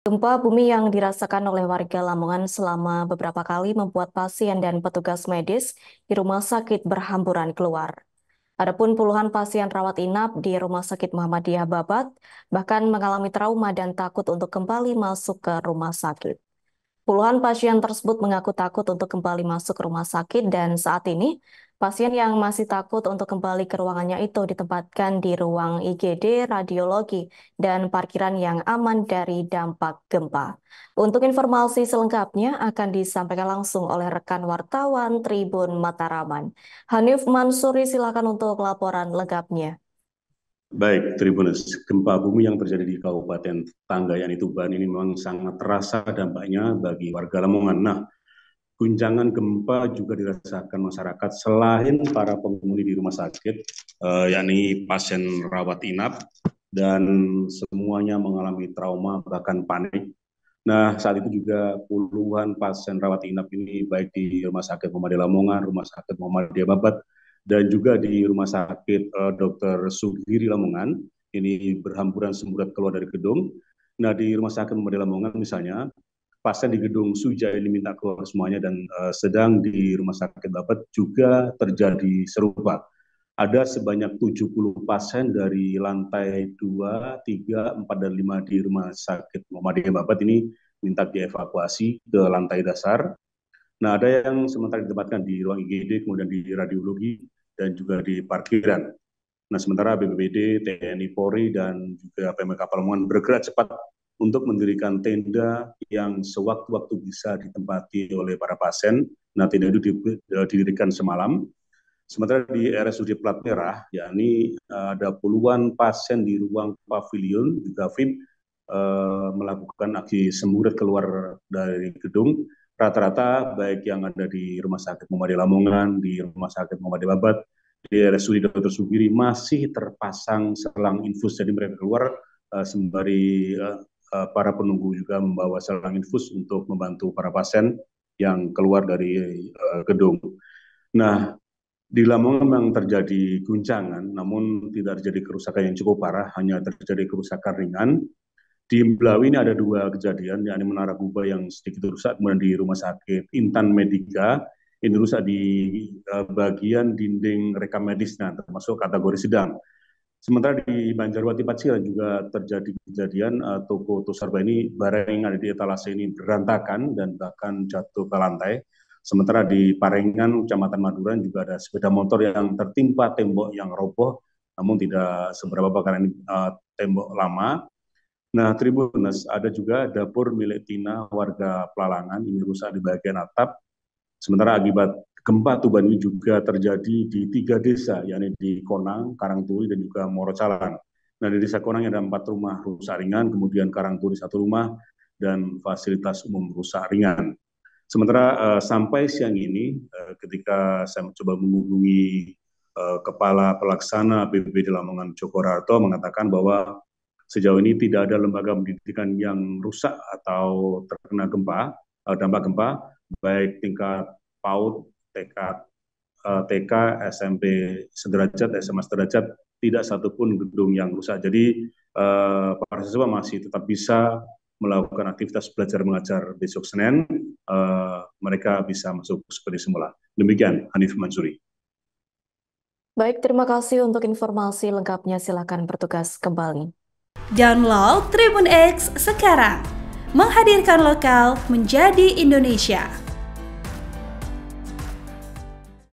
Gempa bumi yang dirasakan oleh warga Lamongan selama beberapa kali membuat pasien dan petugas medis di rumah sakit berhamburan keluar. Adapun puluhan pasien rawat inap di Rumah Sakit Muhammadiyah Babat bahkan mengalami trauma dan takut untuk kembali masuk ke rumah sakit. Puluhan pasien tersebut mengaku takut untuk kembali masuk ke rumah sakit dan saat ini pasien yang masih takut untuk kembali ke ruangannya itu ditempatkan di ruang IGD, radiologi, dan parkiran yang aman dari dampak gempa. Untuk informasi selengkapnya akan disampaikan langsung oleh rekan wartawan Tribun Mataraman. Hanif Mansuri, silakan untuk laporan lengkapnya. Baik, Tribunus, gempa bumi yang terjadi di Kabupaten Tanggayan Tuban ini memang sangat terasa dampaknya bagi warga Lamongan. Nah, guncangan gempa juga dirasakan masyarakat selain para penghuni di rumah sakit, yakni pasien rawat inap, dan semuanya mengalami trauma bahkan panik. Nah, saat itu juga puluhan pasien rawat inap ini baik di Rumah Sakit Muhammadiyah Lamongan, Rumah Sakit Muhammadiyah Babat, dan juga di Rumah Sakit Dr. Sugiri Lamongan, ini berhamburan semburat keluar dari gedung. Nah, di Rumah Sakit Muhammadiyah Lamongan misalnya, pasien di gedung Suja ini minta keluar semuanya dan sedang di Rumah Sakit Babat juga terjadi serupa. Ada sebanyak 70 pasien dari lantai 2, 3, 4, dan 5 di Rumah Sakit Muhammadiyah Babat ini minta dievakuasi ke lantai dasar. Nah, ada yang sementara ditempatkan di ruang IGD, kemudian di radiologi, dan juga di parkiran. Nah, sementara BPBD, TNI Polri, dan juga PMK Lamongan bergerak cepat untuk mendirikan tenda yang sewaktu-waktu bisa ditempati oleh para pasien. Nah, tenda itu didirikan semalam. Sementara di RSUD Plat Merah, yakni ada puluhan pasien di ruang pavilion, juga VIP, melakukan aksi semburat keluar dari gedung. Rata-rata baik yang ada di Rumah Sakit Muhammadiyah Lamongan, di Rumah Sakit Muhammadiyah Babat, di RSUD Dr. Sugiri masih terpasang selang infus. Jadi mereka keluar sembari para penunggu juga membawa selang infus untuk membantu para pasien yang keluar dari gedung. Nah, di Lamongan memang terjadi guncangan, namun tidak terjadi kerusakan yang cukup parah, hanya terjadi kerusakan ringan. Di Belawi ini ada dua kejadian, yakni Menara Guba yang sedikit rusak, kemudian di Rumah Sakit Intan Medika, ini rusak di bagian dinding rekam medisnya, termasuk kategori sedang. Sementara di Banjarwati Paciran juga terjadi kejadian toko Tosarba ini barang yang ada di etalase ini berantakan dan bahkan jatuh ke lantai. Sementara di Parengan, Kecamatan Maduran juga ada sepeda motor yang tertimpa tembok yang roboh, namun tidak seberapa karena ini tembok lama. Nah, Tribunus, ada juga dapur milik Tina warga Pelalangan ini rusak di bagian atap. Sementara akibat gempa Tuban ini juga terjadi di 3 desa, yakni di Konang, Karangturi, dan juga Morocalan. Nah, di desa Konang ada 4 rumah rusak ringan, kemudian Karangturi 1 rumah, dan fasilitas umum rusak ringan. Sementara sampai siang ini, ketika saya mencoba menghubungi Kepala Pelaksana BPBD Lamongan Joko Rarto mengatakan bahwa sejauh ini tidak ada lembaga pendidikan yang rusak atau terkena gempa, dampak gempa, baik tingkat PAUD, TK, SMP sederajat, SMA sederajat, tidak satupun gedung yang rusak. Jadi para siswa masih tetap bisa melakukan aktivitas belajar mengajar besok Senin, mereka bisa masuk seperti semula. Demikian, Hanif Mansuri. Baik, terima kasih untuk informasi lengkapnya. Silakan bertugas kembali. Download Tribun X sekarang, menghadirkan lokal menjadi Indonesia.